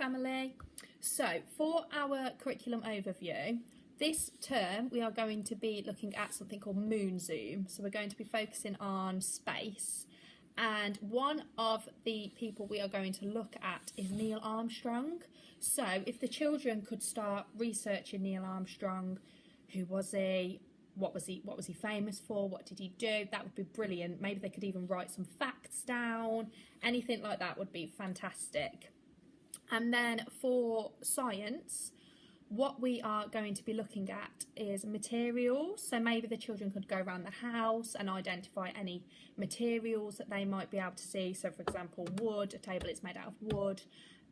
family. So for our curriculum overview, this term we are going to be looking at something called moon zoom. So we're going to be focusing on space, and one of the people we are going to look at is Neil Armstrong. So if the children could start researching Neil Armstrong, who was he? What was he famous for? What did he do? That would be brilliant. Maybe they could even write some facts down. Anything like that would be fantastic. And then for science, what we are going to be looking at is materials. So maybe the children could go around the house and identify any materials that they might be able to see. So for example, wood, a table is made out of wood.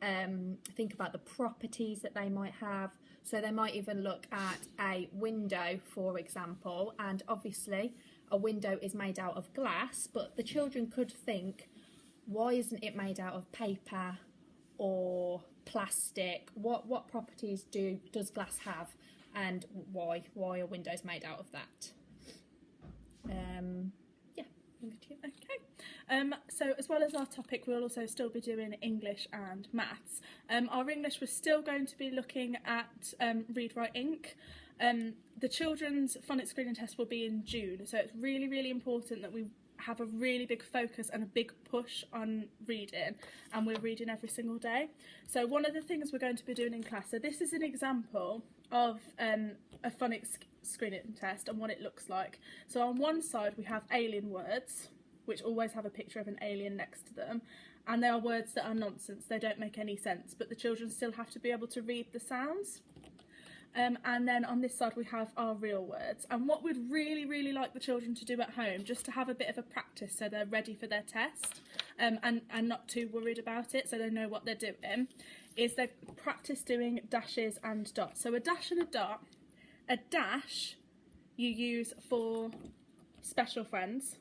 Think about the properties that they might have. So they might even look at a window, for example, and obviously a window is made out of glass, but the children could think, why isn't it made out of paper or plastic? What properties does glass have, and why are windows made out of that? Okay. So as well as our topic, we'll also still be doing English and maths. Our English, we're still going to be looking at Read, Write, Ink. The children's phonics screening test will be in June, so it's really, really important that we have a really big focus and a big push on reading, and we're reading every single day. So one of the things we're going to be doing in class, so this is an example of a phonics screening test and what it looks like. So on one side we have alien words, which always have a picture of an alien next to them, and they are words that are nonsense, they don't make any sense, but the children still have to be able to read the sounds. And then on this side we have our real words, and what we'd really, really like the children to do at home, just to have a bit of a practice so they're ready for their test, and not too worried about it, so they know what they're doing, is they practice doing dashes and dots. So a dash and a dot. A dash you use for special friends,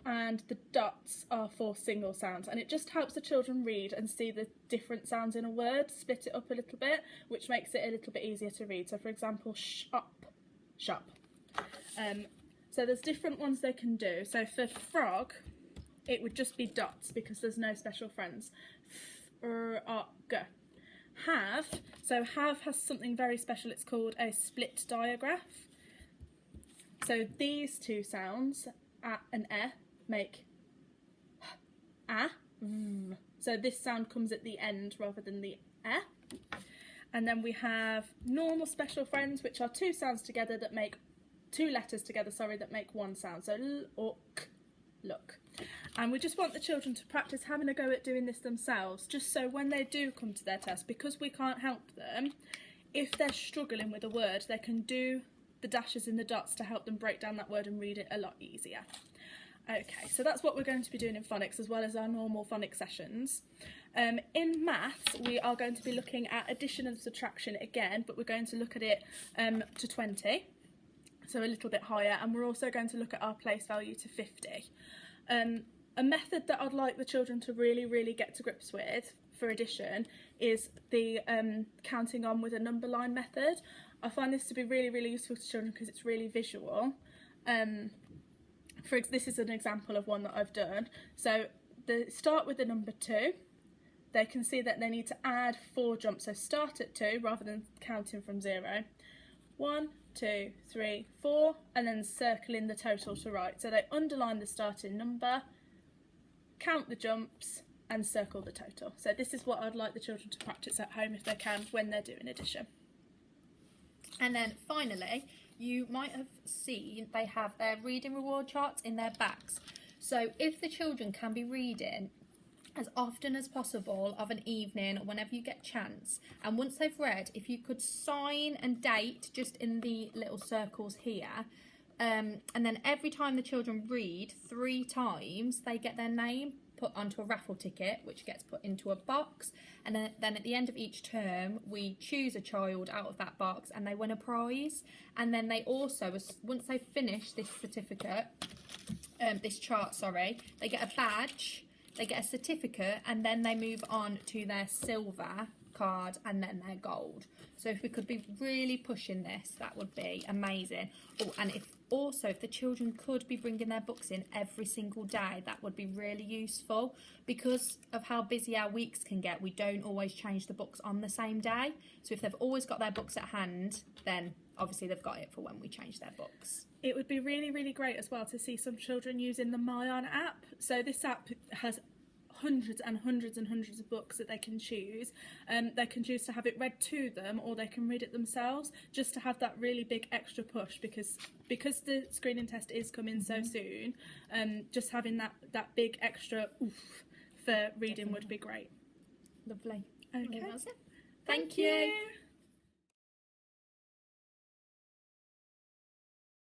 and the dots are for single sounds, and it just helps the children read and see the different sounds in a word, split it up a little bit, which makes it a little bit easier to read. So for example, shop. So there's different ones they can do. So for frog, it would just be dots because there's no special friends. Frog. Have, so have has something very special, it's called a split digraph. So these two sounds, a and make a. So this sound comes at the end rather than the e. And then we have normal special friends, which are two sounds together that make two letters together, that make one sound. So l or k, look. And we just want the children to practice having a go at doing this themselves, just so when they do come to their test, because we can't help them, if they're struggling with a word, they can do the dashes and the dots to help them break down that word and read it a lot easier. Okay, so that's what we're going to be doing in phonics, as well as our normal phonics sessions. In maths, we are going to be looking at addition and subtraction again, but we're going to look at it to 20, so a little bit higher, and we're also going to look at our place value to 50. A method that I'd like the children to really, really get to grips with for addition is the counting on with a number line method. I find this to be really, really useful to children because it's really visual. This is an example of one that I've done. So they start with the number 2. They can see that they need to add 4 jumps, so start at 2 rather than counting from 0. 1, 2, 3, 4, and then circle in the total to write. So they underline the starting number, count the jumps, and circle the total. So this is what I'd like the children to practice at home if they can when they're doing addition. And then finally, you might have seen they have their reading reward charts in their backs. So if the children can be reading as often as possible of an evening, whenever you get a chance, and once they've read, if you could sign and date just in the little circles here, and then every time the children read 3 times, they get their name put onto a raffle ticket, which gets put into a box, and then at the end of each term we choose a child out of that box and they win a prize. And then they also, once they finish this certificate, this chart, they get a badge, they get a certificate, and then they move on to their silver card and then their gold. So if we could be really pushing this, that would be amazing. Oh, and if the children could be bringing their books in every single day, that would be really useful. Because of how busy our weeks can get, we don't always change the books on the same day. So if they've always got their books at hand, then obviously they've got it for when we change their books. It would be really, really great as well to see some children using the MyOn app. So this app has hundreds and hundreds and hundreds of books that they can choose. They can choose to have it read to them, or they can read it themselves, just to have that really big extra push, because the screening test is coming so soon. Just having that big extra oof for reading would be great. Lovely. Okay. Well, that's it. Thank you.